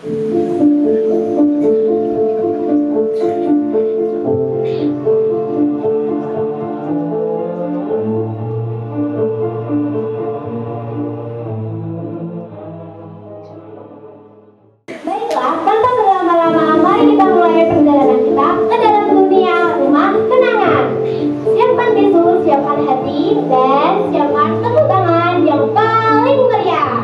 Baiklah, tanpa berlama-lama, mari kita mulai perjalanan kita ke dalam dunia rumah kenangan. Siapkan tisu, siapkan hati, dan siapkan tepuk tangan yang paling meriah.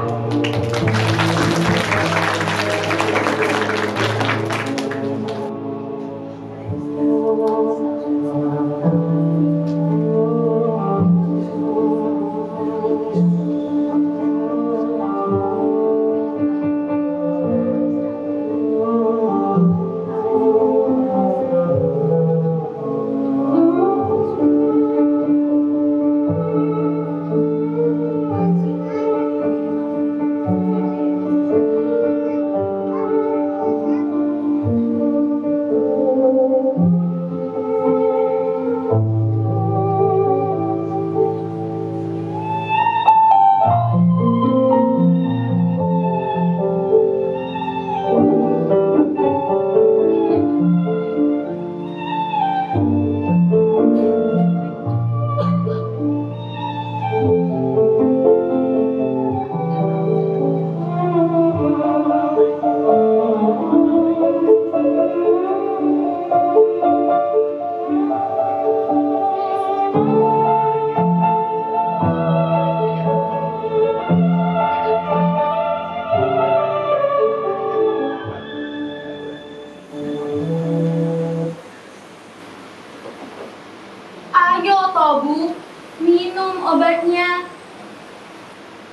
Ayo toh Bu, minum obatnya.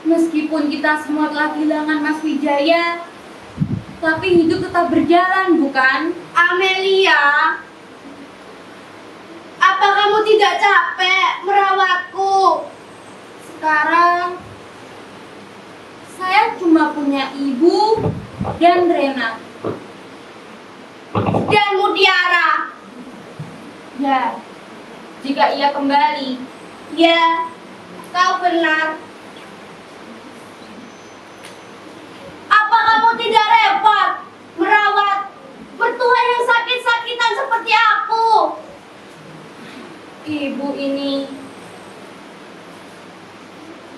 Meskipun kita semua telah kehilangan Mas Wijaya, tapi hidup tetap berjalan, bukan? Amelia, apa kamu tidak capek merawatku? Sekarang saya cuma punya Ibu dan Rena. Dan Mutiara? Ya, jika ia kembali. Ya, kau benar. Apa kamu tidak repot merawat mertua yang sakit-sakitan seperti aku? Ibu ini.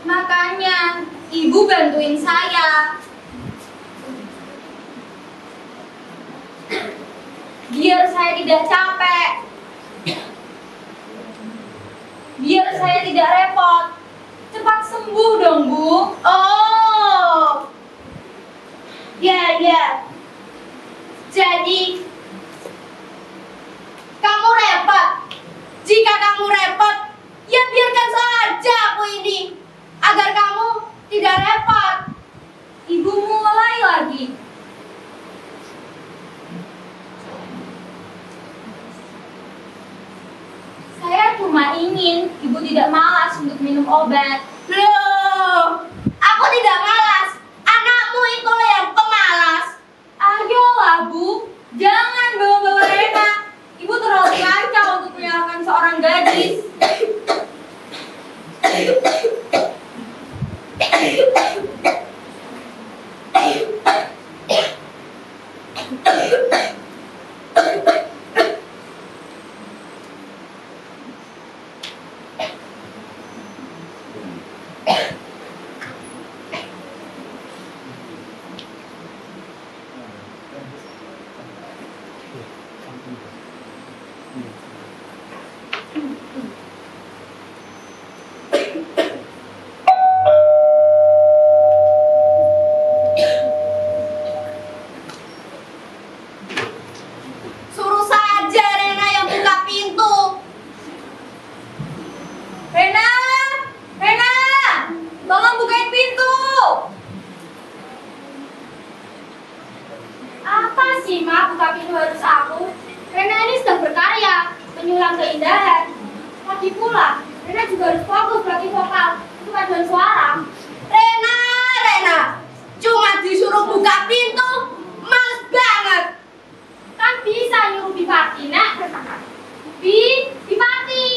Makanya Ibu bantuin saya. Biar saya tidak capek. Biar saya tidak repot. Cepat sembuh dong, Bu. Oh, ya. Jadi, kamu repot. Jika kamu repot, ya biarkan saja aku ini. Agar kamu tidak repot. Ibu mulai lagi. Saya cuma ingin Ibu tidak malas untuk minum obat. Loh, aku tidak malas. Anakmu itulah yang pemalas. Ayolah Bu, jangan bawa-bawa Rena. Ibu terlalu lancang untuk menyalahkan seorang gadis. Suruh saja Rena yang buka pintu. Rena, tolong bukain pintu. Apa sih, Ma? Buka pintu harus aku? Rena ini sedang berkarya, menyulam keindahan. Lagi pula, Rena juga harus fokus bagi vokal untuk paduan suara. Rena, cuma disuruh buka pintu, males banget. Kan bisa nyuruh Bipati, nak. Bipati.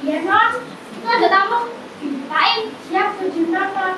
Iya, Non. Itu ada tamu. Dibukain, siap tujuh nonton.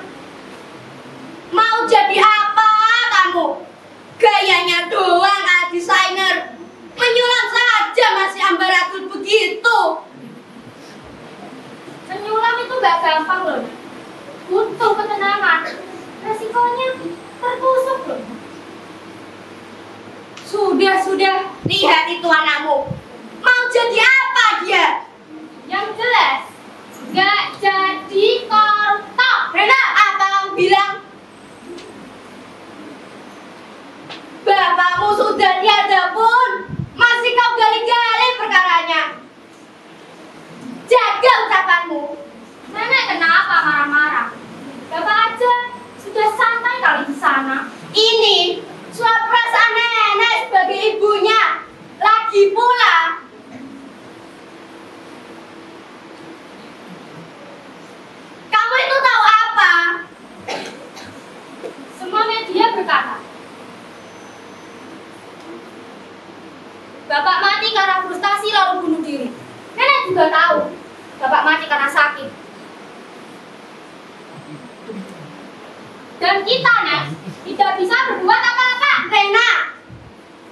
Dan kita, Nek, tidak bisa berbuat apa-apa. Rena,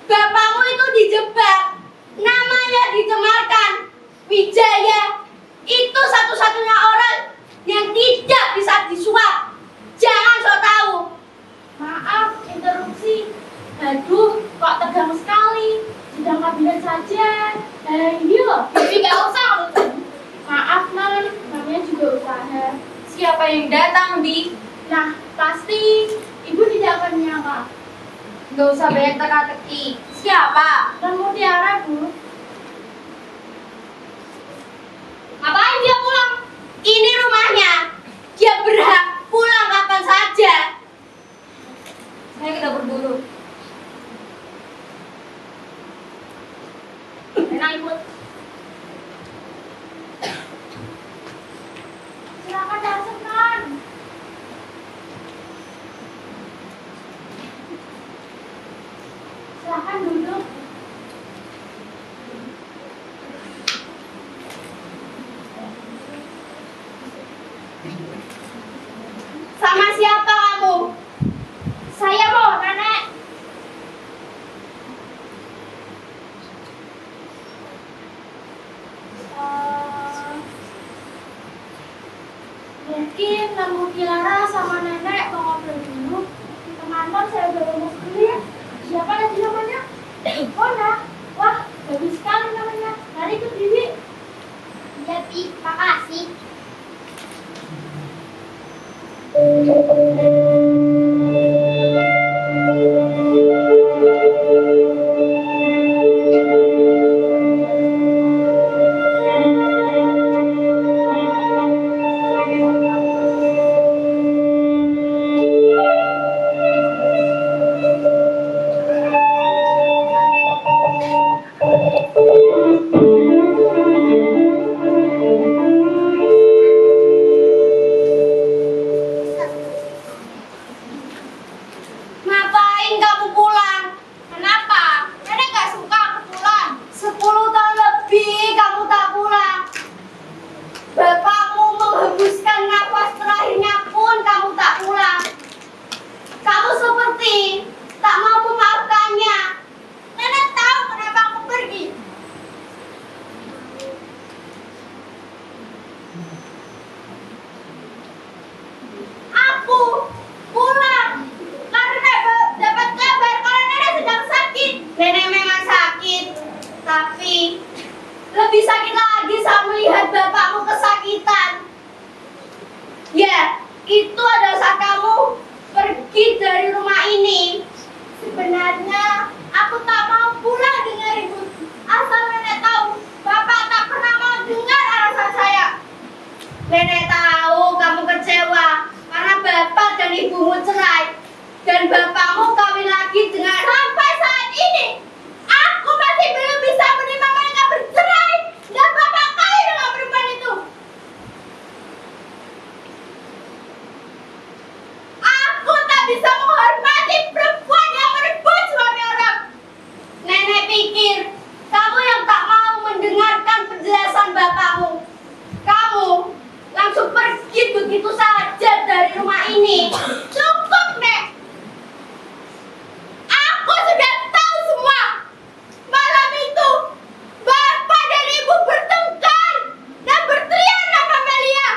bapakmu itu dijebak, namanya dicemarkan. Wijaya itu satu-satunya orang yang tidak bisa disuap. Jangan sok tahu. Maaf, interupsi. Aduh, kok tegang sekali. Sidang kabinet saja. Iya, jadi nggak usah. Maaf, Non. Namanya juga usaha. Siapa yang datang, Bi? Nah, pasti Ibu tidak akan menyangka. Gak usah banyak teka-teki. Siapa? Dan Mutiara, Bu. Ngapain dia pulang? Ini rumahnya. Dia berhak pulang kapan saja. Saya kita berburu. Rena ikut. Silakan masuk, Non. Silakan duduk. Sama siapa kamu? Saya mau, Nenek. Mungkin Namu Tiara sama Nenek mau ngobrol dulu. Teman-teman, saya udah ngomong dulu ya. Siapa lagi namanya? Ona. Wah, bagus sekali namanya. Mari ikut Bibi. Iya, Pi, makasih. Ngapain kamu pulang? Kenapa? Nenek gak suka aku pulang. 10 tahun lebih kamu tak pulang. Bapakmu menghembuskan nafas terakhirnya pun kamu tak pulang. Kamu seperti tak mau memaafkannya. Nenek tahu kenapa aku pergi. Aku pulang karena dapat kabar kalau Nenek sedang sakit. Nenek memang sakit, tapi lebih sakit lagi saat melihat bapakmu kesakitan. Ya, itu adalah saat kamu pergi dari rumah ini. Sebenarnya aku tak mau pulang dengan ibu. Asal Nenek tahu, Bapak tak pernah mau dengar alasan saya. Nenek tahu kamu kecewa karena bapak dan ibumu cerai dan bapakmu kawin lagi dengan Sampai saat ini, aku masih belum bisa menerima mereka bercerai dan Bapak kawin dengan perempuan itu. Aku tak bisa menghormati perempuan yang merebut suami orang. Nenek pikir kamu yang tak mau mendengarkan penjelasan bapakmu. Kamu langsung pergi begitu saja dari rumah ini. Cukup, Nek. Aku sudah tahu semua. Malam itu, Bapak dan Ibu bertengkar dan berteriak nama Melia.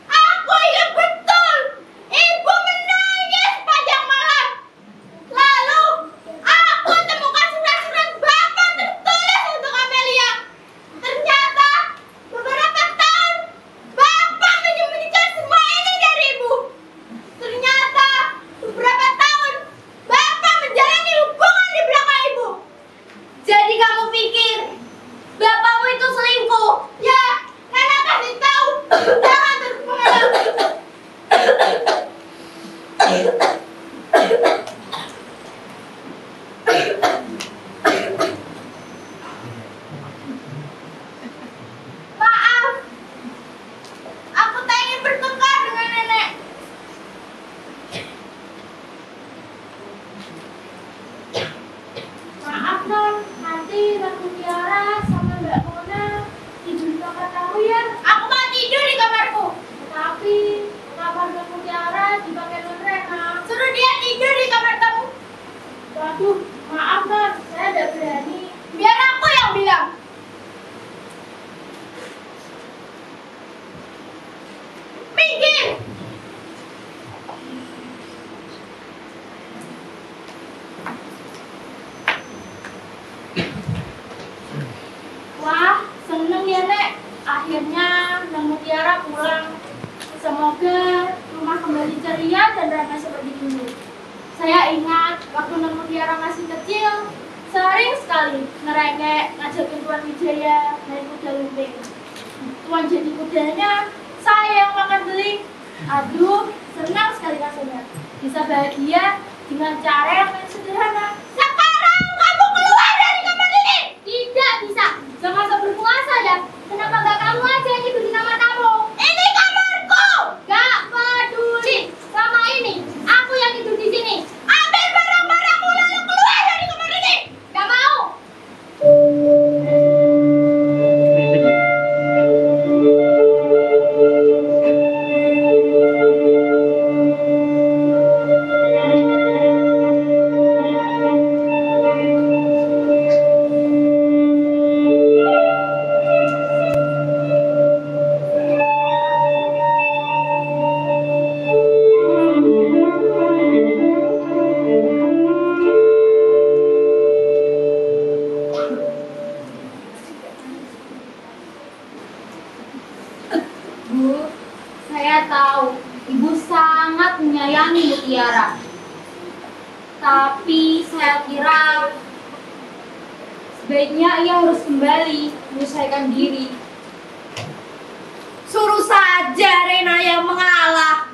Aku ingat betul. Ibu menangis sepanjang malam. Lalu, aku temukan surat-surat Bapak tertulis untuk Amelia. Ternyata, beberapa tahun Bapak menyembunyikan semua ini dari Ibu. Ternyata, beberapa tahun Bapak menjalani hubungan di belakang Ibu. Jadi kamu pikir bapakmu itu selingkuh? Ya, Nenek kasih tahu. Jangan terus mengelak. Maaf, aku tak ingin bertengkar dengan Nenek. Maaf, Non. Nanti Ratu Tiara sama Mbak Mona tidur di kamar kamu ya. Aku mau tidur di kamarku. Tapi kamar Ratu Tiara dipakai Non Rena. ingat waktu Non Mutiara masih kecil, sering sekali ngerengek ngajakin Tuan Wijaya main kuda lumping. Tuan jadi kudanya, saya yang makan beli. Aduh, senang sekali rasanya. Bisa bahagia dengan cara yang paling sederhana. Sekarang kamu keluar dari kamar ini. Tidak bisa. Jangan sok berpuasa ya. Kenapa nggak kamu aja yang nyebutin nama tamu? Ini kamarku. Gak peduli. Sama ini, aku yang tidur di sini. Ambil barang-barangmu lalu keluar dari kamar ini. Gak mau. Bu, saya tahu Ibu sangat menyayangi Mutiara. Tapi saya kira sebaiknya ia harus kembali menyelesaikan diri. Suruh saja Rena yang mengalah.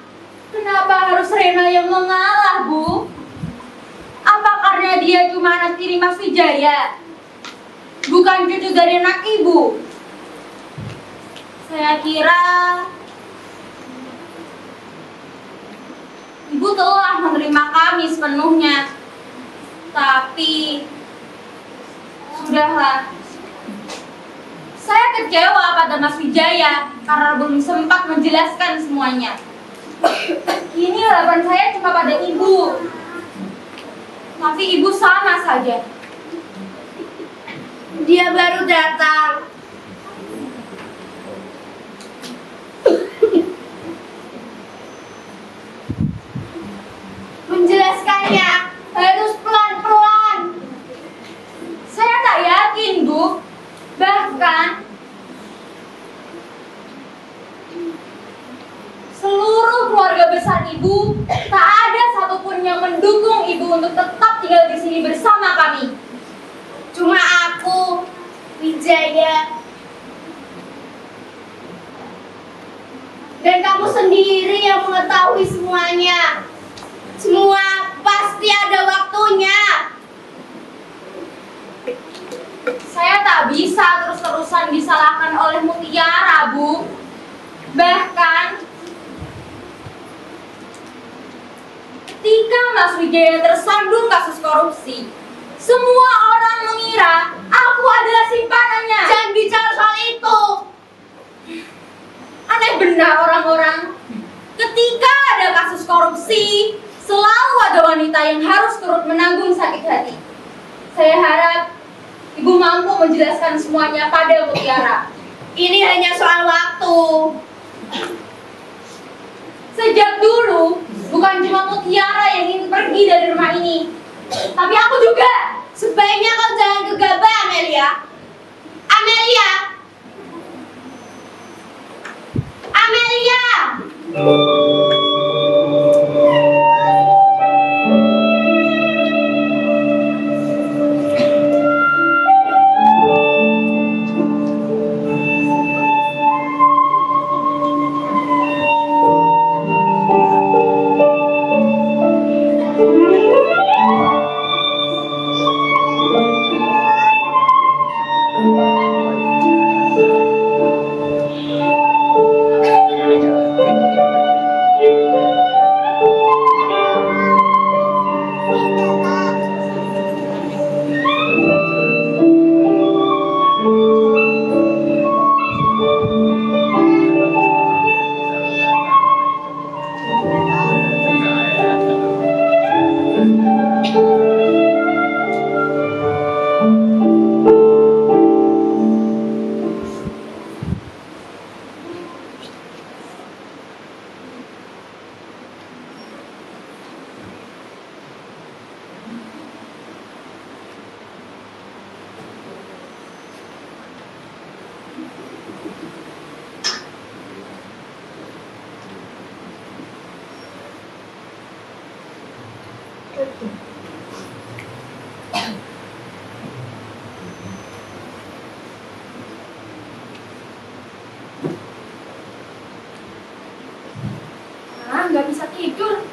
Kenapa harus Rena yang mengalah, Bu? Apa karena dia cuma anak tiri Mas Wijaya? Bukan cucu dari anak Ibu? Saya kira Ibu telah menerima kami sepenuhnya. Tapi sudahlah. Saya kecewa pada Mas Wijaya karena belum sempat menjelaskan semuanya. Kini harapan saya cuma pada Ibu. Tapi Ibu sama saja. Dia baru datang. Menjelaskannya harus pelan-pelan. Saya tak yakin, Bu. Bahkan seluruh keluarga besar Ibu tak ada satupun yang mendukung Ibu untuk tetap tinggal di sini bersama kami. Cuma aku, Wijaya, dan kamu sendiri yang mengetahui semuanya. Semua pasti ada waktunya. Saya tak bisa terus-terusan disalahkan oleh Mutiara, Bu. Bahkan ketika Mas Wijaya tersandung kasus korupsi, semua orang mengira aku adalah simpanannya. Jangan bicara soal itu. Aneh benar orang-orang. Ketika ada kasus korupsi, selalu ada wanita yang harus turut menanggung sakit hati. Saya harap Ibu mampu menjelaskan semuanya pada Mutiara. Ini hanya soal waktu. Sejak dulu, bukan cuma Mutiara yang ingin pergi dari rumah ini, tapi aku juga. Sebaiknya kau jangan gegabah, Amelia. Amelia! Amelia! Nggak bisa tidur.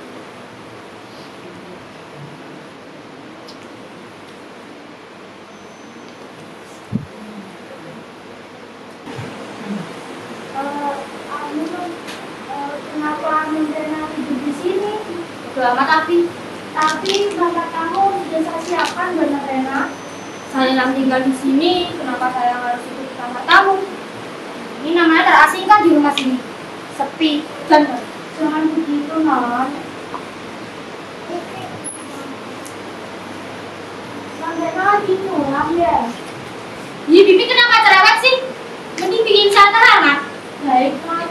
Kenapa Rena tidur di sini? Udah amat Tapi bapak kamu sudah saya siapkan buat Rena. saya yang tinggal di sini, kenapa saya harus ikut ke kamar tamu? Ini namanya terasingkan di rumah sini. Sepi dan Jangan begitu, Non. Rena lagi pulang ya? Ih, Bibi kenapa cerewet sih? Mending bikin saya terhangat. Baik, Non.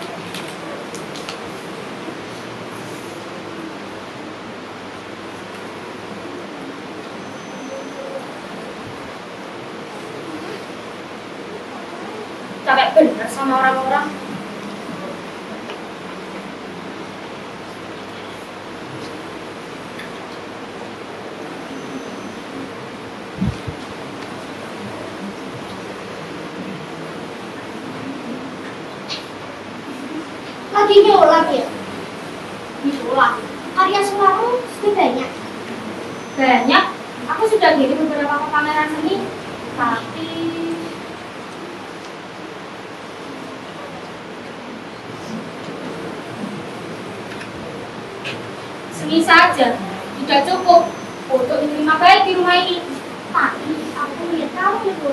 Capek bener sama orang-orang. Lagi nyolak ya? Itulah. Karya suaramu sudah banyak. Banyak. Aku sudah kirim beberapa ke pameran seni, tapi seni saja tidak cukup untuk diterima baik di rumah ini. Tapi aku lihat kamu itu.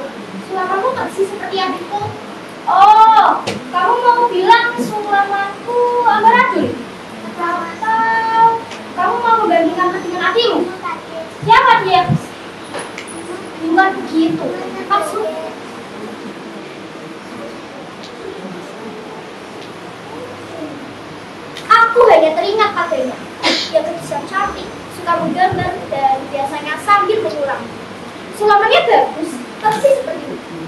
Suaramu persis seperti adikku. Oh, kamu mau bilang sulamaku ambaradul? Atau Kamu mau membandingkan dengan adikmu? Siapa dia? bukan begitu. Maksud aku hanya teringat padanya. Dia gadis yang cantik, suka menggambar dan biasanya sambil mengulang. Sulamannya bagus, persis seperti itu.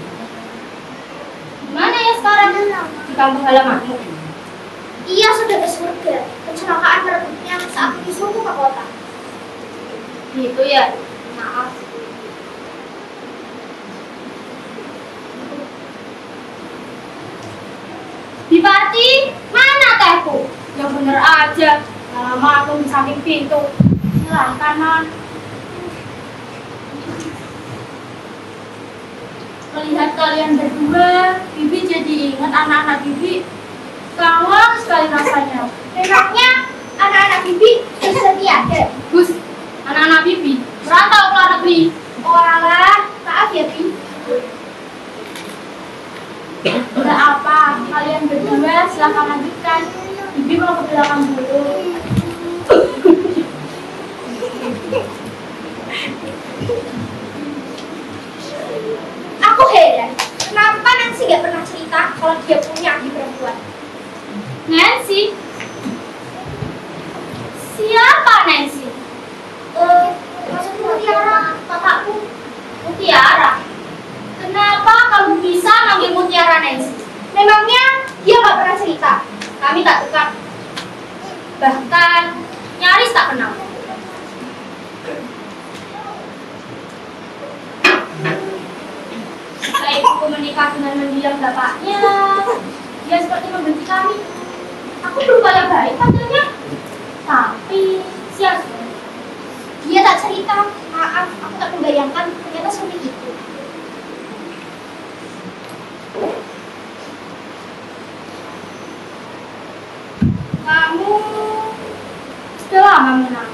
Mana ya sekarang? Di kampung halamanmu. Ia sudah ke surga. Kecelakaan merebutnya saat disuruh ke kota. Gitu ya. Maaf. Bipati, mana tehku? Yang bener aja. Lama aku di samping pintu. Silahkan, Non. Melihat kalian berdua, Bibi jadi ingat anak-anak Bibi. Kangen sekali rasanya. Memangnya anak-anak bibi sudah tiada? Gus, anak-anak Bibi merantau ke luar negeri. Oh alah, maaf ya Bi. Udah apa? Kalian berdua silahkan lanjutkan. Bibi mau ke belakang dulu. Aku heran, kenapa Nancy gak pernah cerita kalau dia punya adik perempuan? Nancy? Siapa Nancy? Maksudku Mutiara, kakakku. Mutiara? Kenapa kamu bisa manggil Mutiara Nancy? Memangnya dia gak pernah cerita? Kami tak dekat. Bahkan nyaris tak kenal. Jika ibuku menikah dengan mendiam bapaknya, dia seperti membenci kami. Aku berupaya baik padanya, tapi sia-sia. Dia tak cerita. Maaf, aku tak membayangkan ternyata seperti itu. Kamu sudah lama mengenal?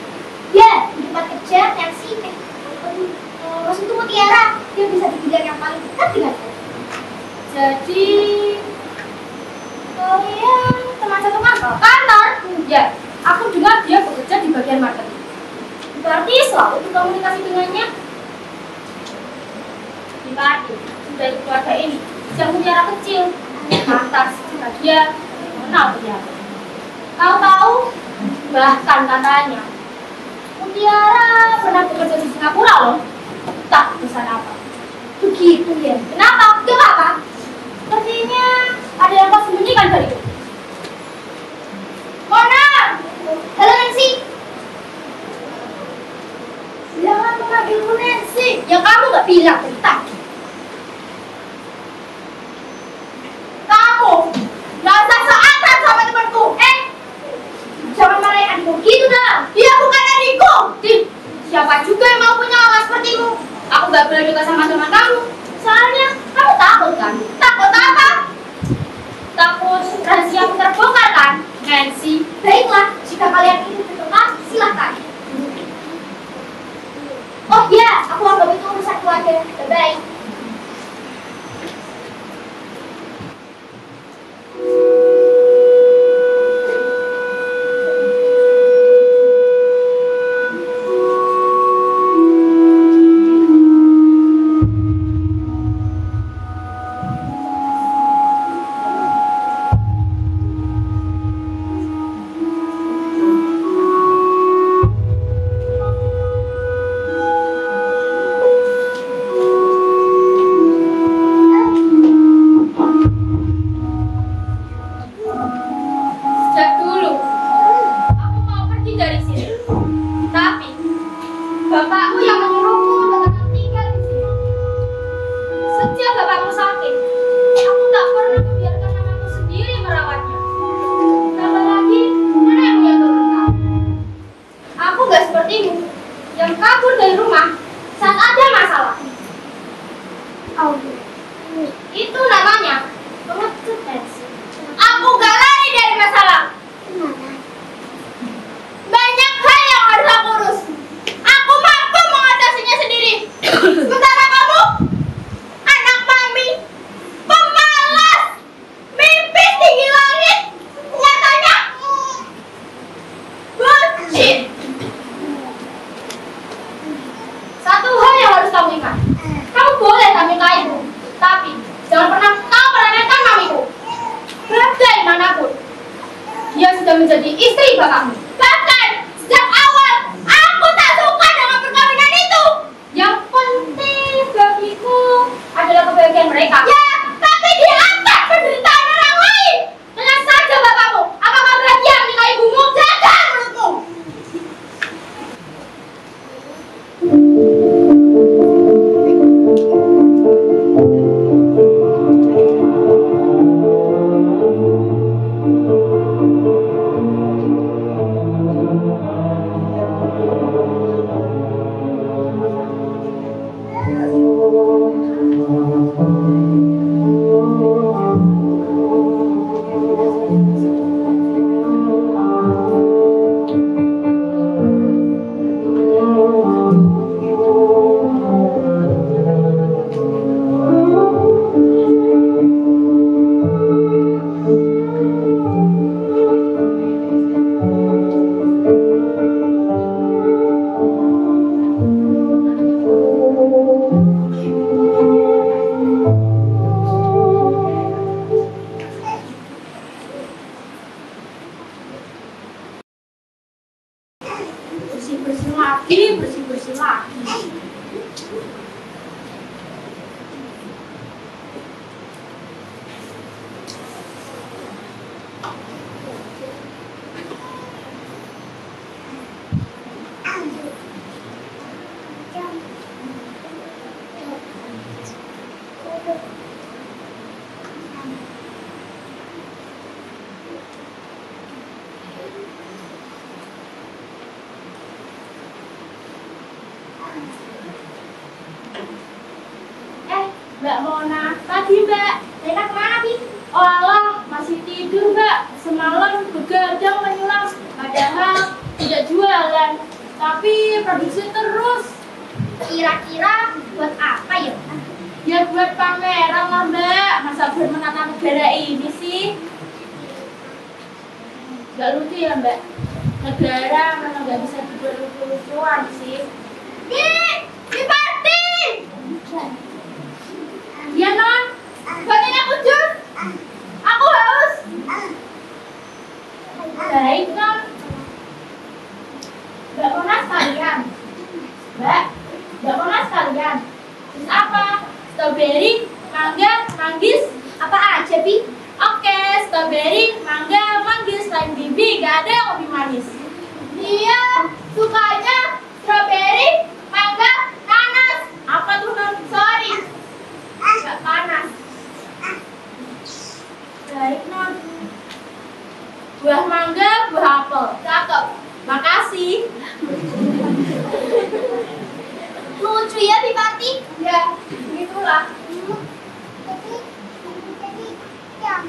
Ya, di tempat kerja Nancy. Maksudku Mutiara, dia bisa di bidang yang paling dekat denganku. Jadi kalian teman satu kantor? Kantor? Ya, aku dengar dia bekerja di bagian marketing. Berarti selalu berkomunikasi dengannya. Berarti sudah ikut keluarga ini sejak Mutiara kecil. Pantas jika dia mengenal Mutiara. Kau tahu? Bahkan katanya Mutiara pernah bekerja di Singapura loh. Tak pesan apa. Begitu ya. Kenapa? Kenapa? Sepertinya ada yang kau sembunyikan dariku. Mona! Halo Nancy. manggilku Nancy? Ya kamu nggak bilang dari tadi. Kamu nggak usah so-akan sama temanku. Jangan marahin adikku gitu dah. Dia bukan adikku. Siapa juga yang mau punya awas sepertimu? Aku gak boleh juga sama teman kamu. Soalnya kamu takut kan? Takut apa? Takut rahasiamu terbongkar kan, Nancy? Baiklah, jika kalian ingin bertukar, silahkan. Oh iya, aku anggap itu urusan keluarga. Bye-bye. Bapakmu yang menyuruhku untuk tetap tinggal di sini. Sejak bapakmu sakit, aku tak pernah membiarkan anakku sendiri merawatnya. Tambah lagi, nenekmu yang terluka. Aku gak sepertimu, yang kabur dari rumah saat ada masalah. Itu namanya pengecut, Nancy. Aku gak lari dari masalah. Banyak hal yang harus aku urus. Aku mampu mengatasinya sendiri. Sementara kamu, anak mami, pemalas, mimpi tinggi langit, nyatanya bullshit. Satu hal yang harus kamu ingat, kamu boleh kami kaimu, tapi jangan pernah kau meremehkan mamiku. Bagaimanapun, dia sudah menjadi istri bapakmu. Bahkan sejak awal aku tak suka dengan perkawinan itu. Yang penting bagiku adalah kebahagiaan mereka. Ya, tapi diangkat penderitaan orang lain. Tanya saja bapakmu, apakah bahagia menikahi ibumu? Jaga mulutmu. Bersih-bersih lagi. Mbak Mona, pagi Mbak. Rena kemana, Bi? Oh alah, masih tidur Mbak. Semalam begadang menyulam, padahal tidak jualan, tapi produksi terus. Kira-kira buat apa ya? Ya buat pameran lah Mbak. Masa buat menata negara ini sih? Gak lucu ya Mbak? Negara mana gak bisa dibuat lucu-lucuan sih. Bi Parti! Ya non, buatin aku jus. Aku haus. Baik non. Mbak Mona sekalian. Mbak Mona sekalian. Jus apa? Strawberry, mangga, manggis, apa aja Bi? Oke, strawberry, mangga, manggis, lain bibi, gak ada yang lebih manis. Dia sukanya strawberry, mangga, Ya, begitulah.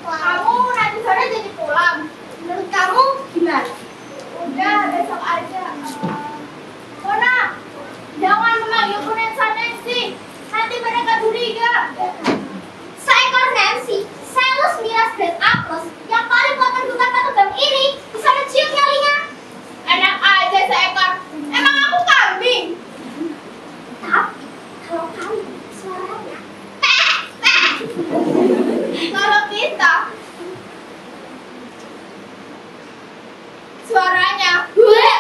Kamu nanti sore jadi pulang. Menurut kamu gimana? Udah, besok aja. Mona, jangan memanggilku Nancy. Nanti mereka curiga. Seekor Nancy, Salus miras grade A+, yang paling kuat mendukung terbang ini, bisa mencium nyalinya. Enak aja seekor. Emang aku kambing? Tapi, kalau kamu suaranya, Kalau kita suaranya bule.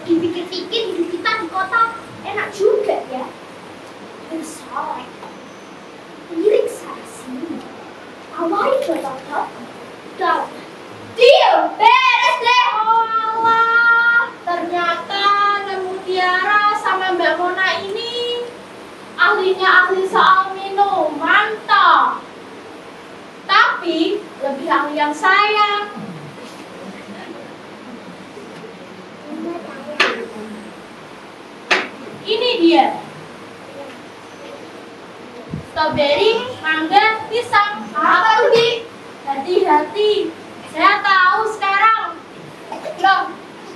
dipikir-pikir hidup kita di kota enak juga ya. Bersolek, lirik sana sini, awali botol-botol, dan Deal, beres deh. Allah, ternyata nemu Tiara sama Mbak Mona ini ahlinya ahli soal minuman toh. Tapi lebih ahli yang saya. Ini dia. Strawberry, mangga, pisang. Apa tuh, Di? Hati-hati. Saya tahu sekarang. Loh,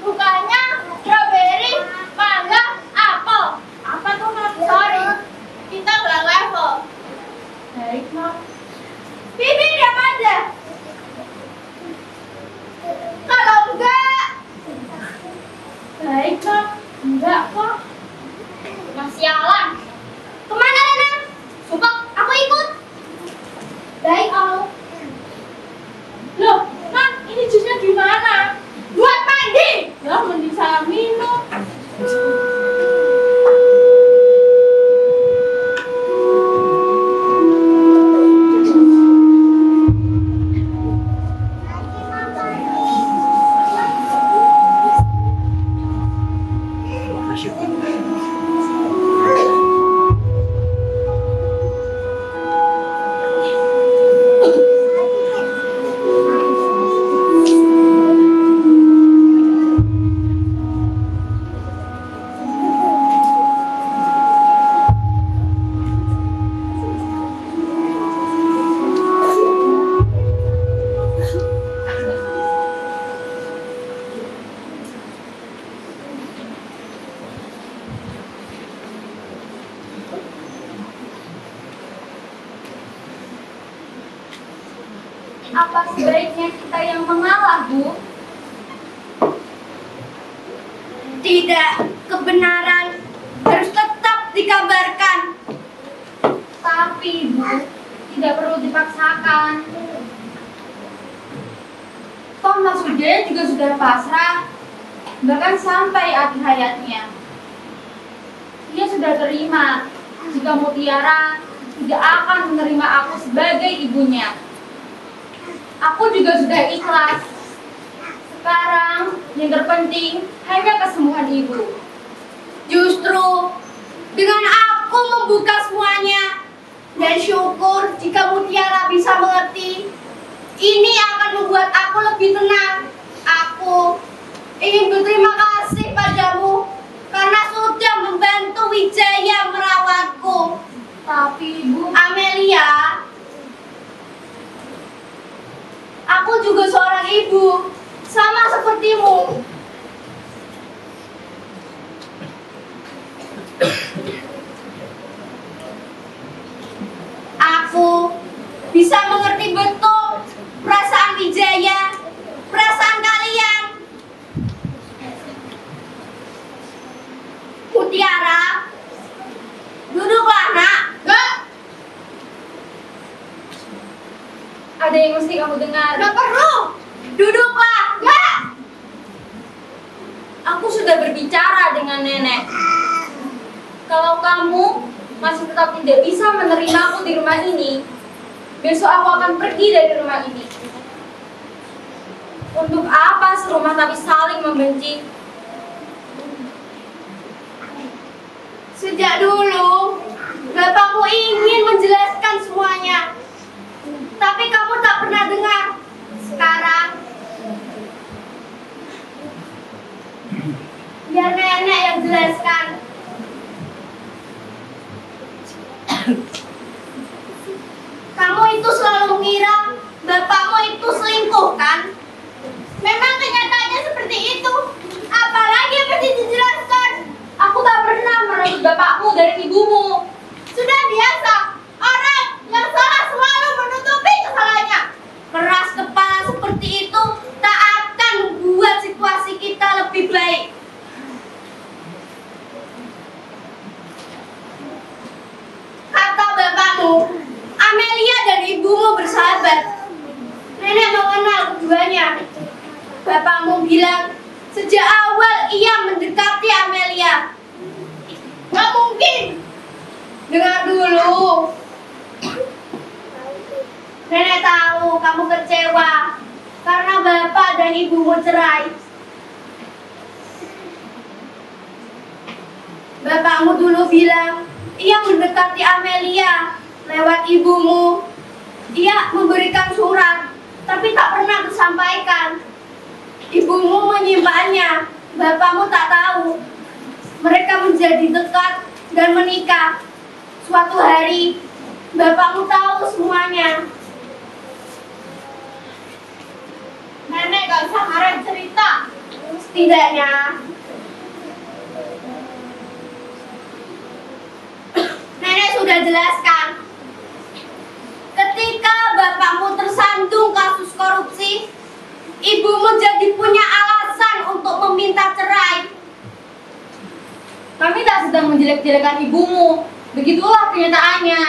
bukannya strawberry, mangga, apel. Apa tuh, Non? Sorry, kita nggak level. Baik, Non. Bibi diam aja. Kalau enggak. Baik, Non. Enggak kok. nah sialan. Kemana Lena? Sumpah, aku ikut. Baik, Om. Loh, Non, ini jusnya gimana? Buat mandi. Ya, mending saya minum. Apa sebaiknya kita yang mengalah, Bu? Tidak, kebenaran harus tetap dikabarkan. Tapi, Bu, tidak perlu dipaksakan. Toh Mas Wijaya juga sudah pasrah, bahkan sampai akhir hayatnya. Dia sudah terima jika Mutiara tidak akan menerima aku sebagai ibunya. Aku juga sudah ikhlas. Sekarang yang terpenting hanya kesembuhan ibu. Justru dengan aku membuka semuanya dan syukur jika Mutiara bisa mengerti, ini akan membuat aku lebih tenang. Aku ingin berterima kasih padamu karena sudah membantu Wijaya merawatku. Tapi Ibu, Amelia, aku juga seorang ibu, sama sepertimu. Aku bisa mengerti betul perasaan Wijaya, perasaan kalian. Mutiara, duduklah nak. Enggak, ada yang mesti kamu dengar. enggak perlu. Duduklah. Enggak. Aku sudah berbicara dengan nenek. Kalau kamu masih tetap tidak bisa menerima aku di rumah ini, besok aku akan pergi dari rumah ini. Untuk apa serumah tapi saling membenci? Sejak dulu, bapakmu ingin menjelaskan semuanya, tapi kamu tak pernah dengar. Sekarang, biar nenek yang jelaskan. kamu bilang sejak awal ia mendekati Amelia. Nggak mungkin. Dengar dulu. Nenek tahu kamu kecewa karena bapak dan ibumu cerai. Bapakmu dulu bilang ia mendekati Amelia lewat ibumu. Ia memberikan surat, tapi tak pernah disampaikan. Ibumu menyimpannya, bapakmu tak tahu. Mereka menjadi dekat dan menikah. Suatu hari, bapakmu tahu semuanya. Nenek gak usah ngarang cerita. Setidaknya, nenek sudah jelaskan. Ketika bapakmu tersandung kasus korupsi, ibumu jadi punya alasan untuk meminta cerai. Kami tak sedang menjelek-jelekan ibumu. Begitulah kenyataannya.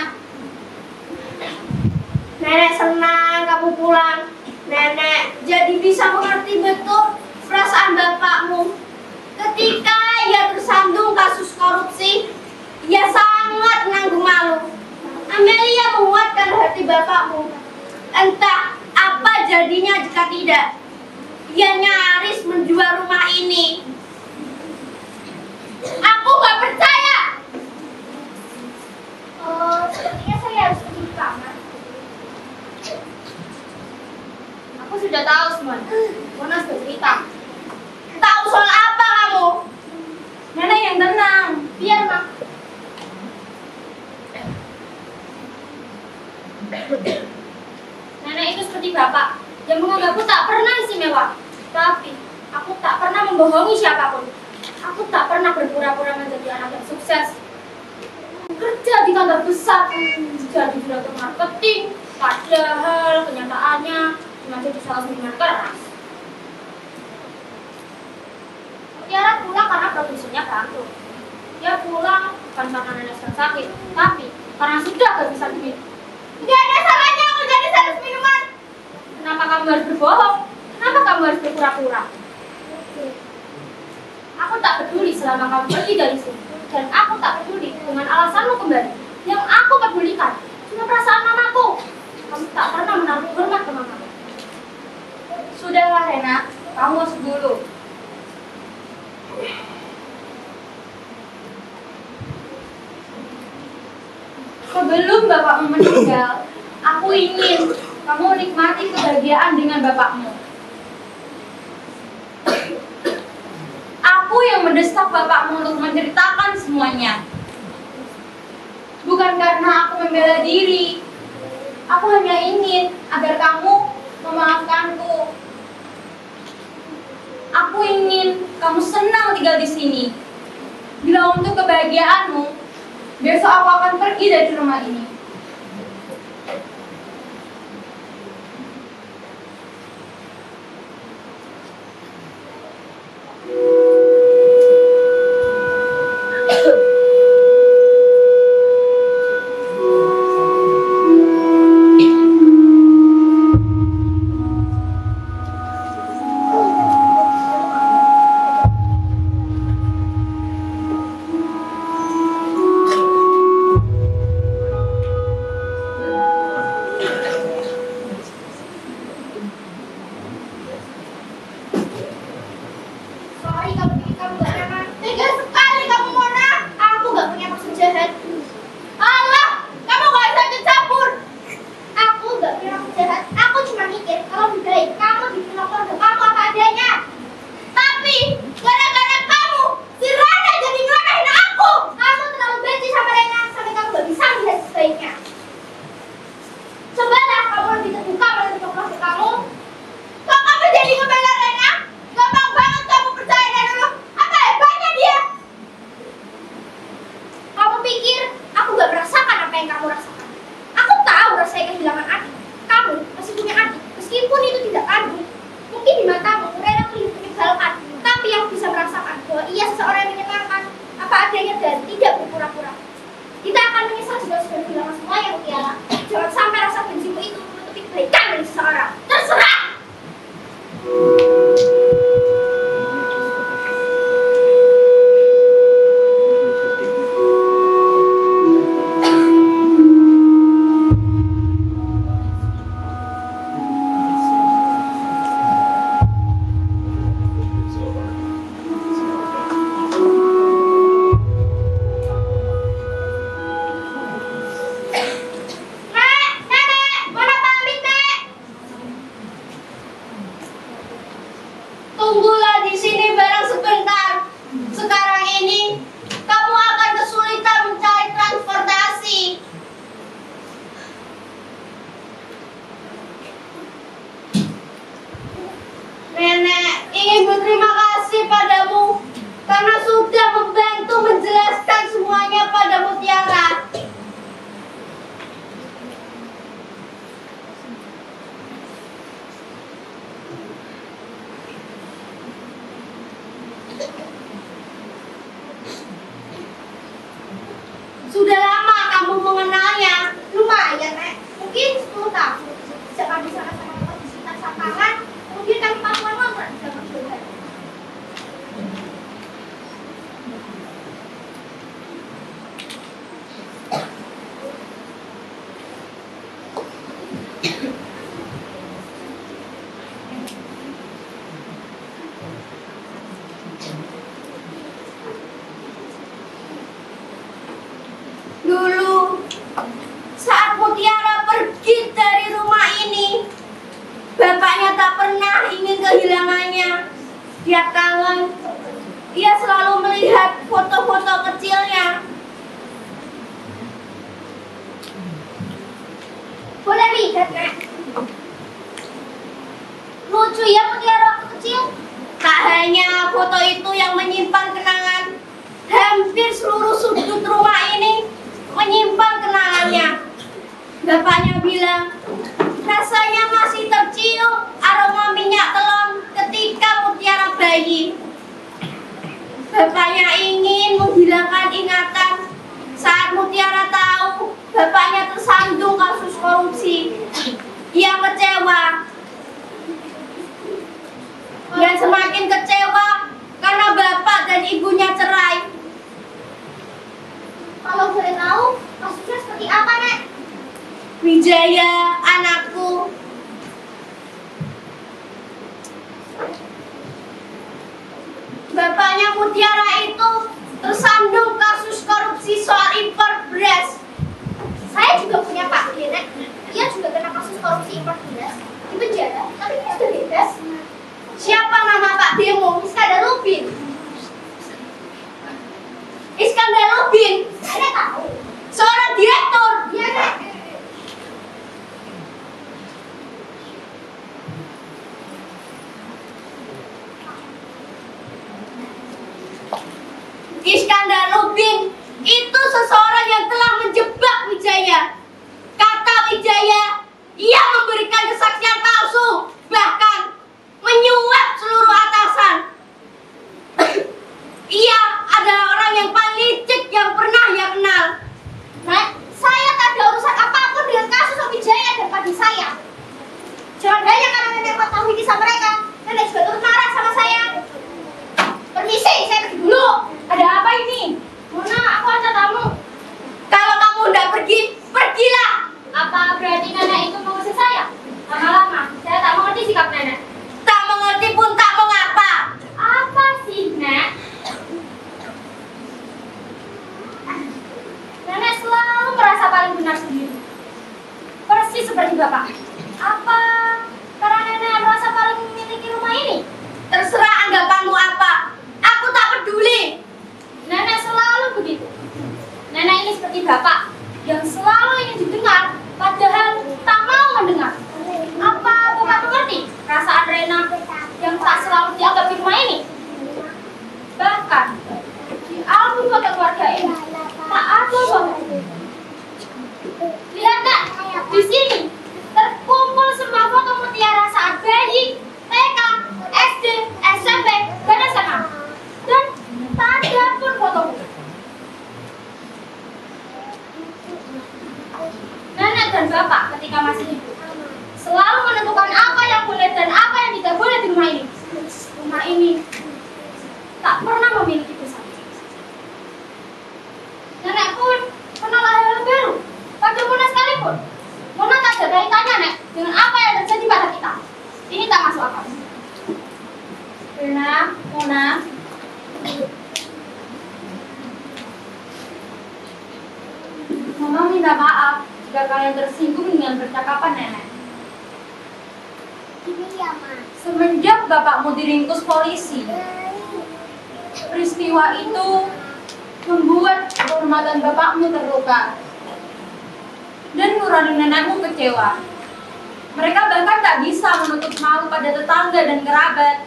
Nenek senang kamu pulang. Nenek jadi bisa mengerti betul perasaan bapakmu. Ketika ia tersandung kasus korupsi, ia sangat menanggung malu. Amelia menguatkan hati bapakmu. Entah apa jadinya jika tidak. Ia nyaris menjual rumah ini. Aku gak percaya. Sepertinya saya harus pergi ke kamar. Aku sudah tahu semuanya. Mona sudah cerita. Tahu soal apa kamu? Nenek yang tenang. Biar mak. Nenek itu seperti bapak yang menganggapku tak pernah istimewa. Tapi aku tak pernah membohongi siapapun. Aku tak pernah berpura-pura menjadi anak yang sukses. Kerja di kantor besar, jadi direktur marketing, padahal kenyataannya cuma jadi salah minuman keras. Tiara pulang karena produksinya bangkrut. Dia pulang bukan karena nenek sedang sakit, tapi karena sudah kehabisan duit. Tidak ada salahnya aku jadi sales minuman. Kenapa kamu harus berbohong? Kenapa kamu harus berpura-pura? Aku tak peduli selama kamu pergi dari sini. Dan aku tak peduli dengan alasanmu kembali. Yang aku pedulikan cuma perasaan mamaku. Kamu tak pernah menaruh hormat ke mamaku. Sudahlah Rena, kamu masuk dulu. Sebelum bapakmu meninggal, aku ingin kamu nikmati kebahagiaan dengan bapakmu. Aku yang mendesak bapakmu untuk menceritakan semuanya. Bukan karena aku membela diri. Aku hanya ingin agar kamu memaafkanku. Aku ingin kamu senang tinggal di sini. Bila untuk kebahagiaanmu, besok aku akan pergi dari rumah ini. Terserah! berterima kasih padamu karena sudah membantu menjelaskan semuanya pada Mutiara. Sudah lama kamu mengenalnya? Lumayan, Nek. Mungkin 10 tahun. Sejak kami sama-sama di sekitar Sapangan, kemudian kami patuan ngontrak di zaman Johan. Dulu, saat Mutiara pergi dari rumah ini, bapaknya tak pernah ingin kehilangannya. Dia kangen. Dia selalu melihat foto-foto kecilnya. Boleh lihat, Nek? Lucu ya Mutiara waktu kecil. Tak hanya foto itu yang menyimpan kenangan, hampir seluruh sudut rumah ini menyimpan kenangannya. Bapaknya bilang, rasanya masih tercium aroma minyak telon ketika Mutiara bayi. Bapaknya ingin menghilangkan ingatan saat Mutiara tahu bapaknya tersandung kasus korupsi. Ia kecewa. Dan semakin kecewa karena bapak dan ibunya cerai. Kalau boleh tahu, kasusnya seperti apa, Nek? Wijaya, anakku. Bapaknya Mutiara itu tersandung kasus korupsi soal impor beras. Saya juga punya Pak D, Nek. Dia juga kena kasus korupsi impor beras di penjara, tapi dia sudah bebas. Siapa nama Pak Demo? Iskandar Lubin. Iskandar Lubin. Saya tahu. Seorang direktur. Iya, Nek. Iskandar Lubin itu seseorang yang telah menjebak Wijaya. Kata Wijaya, ia memberikan kesaksian palsu, bahkan menyuap seluruh atasan. Ia adalah orang yang paling licik yang pernah ia kenal. Nek, saya tak ada urusan apapun dengan kasus Wijaya dan padi saya. Jangan hanya karena Nenek mengetahui kisah mereka, Nenek juga turut marah sama saya. Permisi, saya pergi dulu. Ada apa ini? Mona, aku ajak kamu. Kalau kamu tidak pergi, pergilah. Apa berarti nenek itu mengusir saya? Lama-lama, saya tak mengerti sikap nenek. Tak mengerti pun tak mengapa. Apa sih, Nek? Nenek selalu merasa paling benar sendiri. Persis seperti Bapak. Apa karena nenek merasa paling memiliki rumah ini? Terserah anggapanmu apa. Aku tak peduli. Nenek selalu begitu. Nenek ini seperti Bapak yang selalu ingin didengar, padahal tak mau mendengar. Apa Bapak mengerti perasaan Rena yang tak selalu dianggap di rumah ini? Bahkan di album foto keluarga ini tak ada foto. Lihat Kak, di sini terkumpul semua foto Mutiara saat bayi, TK, SD, SMP, dan SMA. Dan tak ada pun fotomu. Nenek dan Bapak ketika masih hidup selalu menentukan apa yang boleh dan apa yang tidak boleh di rumah ini. Rumah ini tak pernah memiliki pesan. Nenek pun pernah lahir baru pada Mona sekalipun. Mona tak ada kaitannya, Nek, dengan apa yang terjadi pada kita. Ini tak masuk akal. Rena, Mona, Mama minta maaf jika kalian tersinggung dengan percakapan nenek. Ini ya, Ma. Semenjak bapakmu diringkus polisi, peristiwa itu membuat kehormatan bapakmu terluka dan nurani nenekmu kecewa. Mereka bahkan tak bisa menutup malu pada tetangga dan kerabat.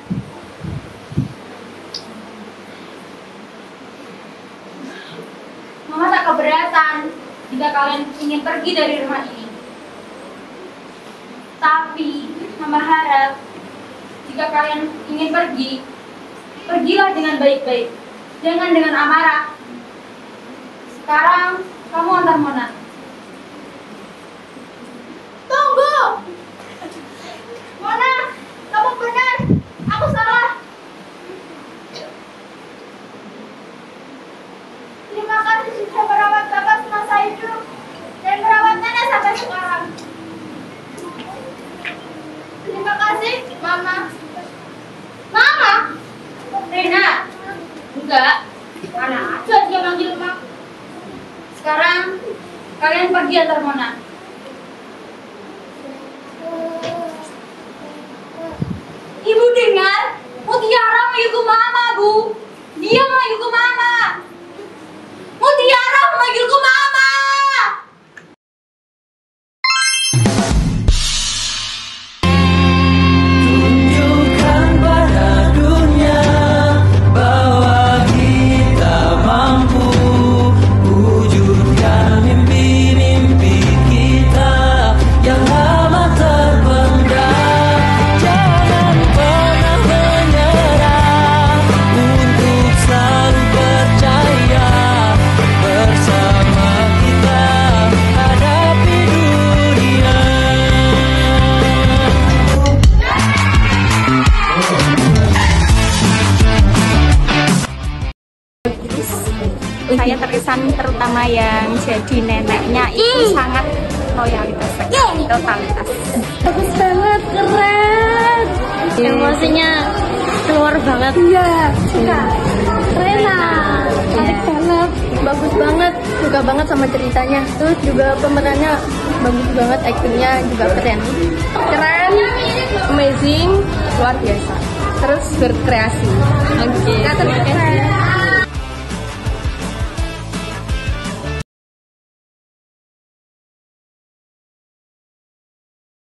keberatan jika kalian ingin pergi dari rumah ini. Tapi Mama harap jika kalian ingin pergi, pergilah dengan baik-baik, jangan dengan amarah. Sekarang kamu antar Mona. Tunggu! Mona, kamu benar. Aku salah. Terima kasih sudah merawat Bapak semasa hidup dan merawat Nenek sampai sekarang. Terima kasih, Mama. Mama? Rena, Enggak. Mana aja dia manggil Mama. sekarang kalian pergi antar Mona. Ibu dengar, Mutiara memanggilku Mama, Bu. Dia memanggilku Mama. Mutiara memanggilku Mama. Tunjukkan pada dunia bahwa kita mampu wujudkan mimpi-mimpi kita yang lama terpendam. Jangan pernah menyerah untuk selalu percaya bersama kita hadapi dunia. Saya terkesan terutama yang jadi neneknya itu sangat loyalitas sekali, totalitas. Bagus banget, keren. Emosinya keluar banget. Iya, suka. Keren lah. Cantik banget, bagus banget, suka banget sama ceritanya. Terus juga pemerannya bagus banget, aktingnya juga keren. Keren, amazing, luar biasa. Terus berkreasi. Oke. Terima kasih.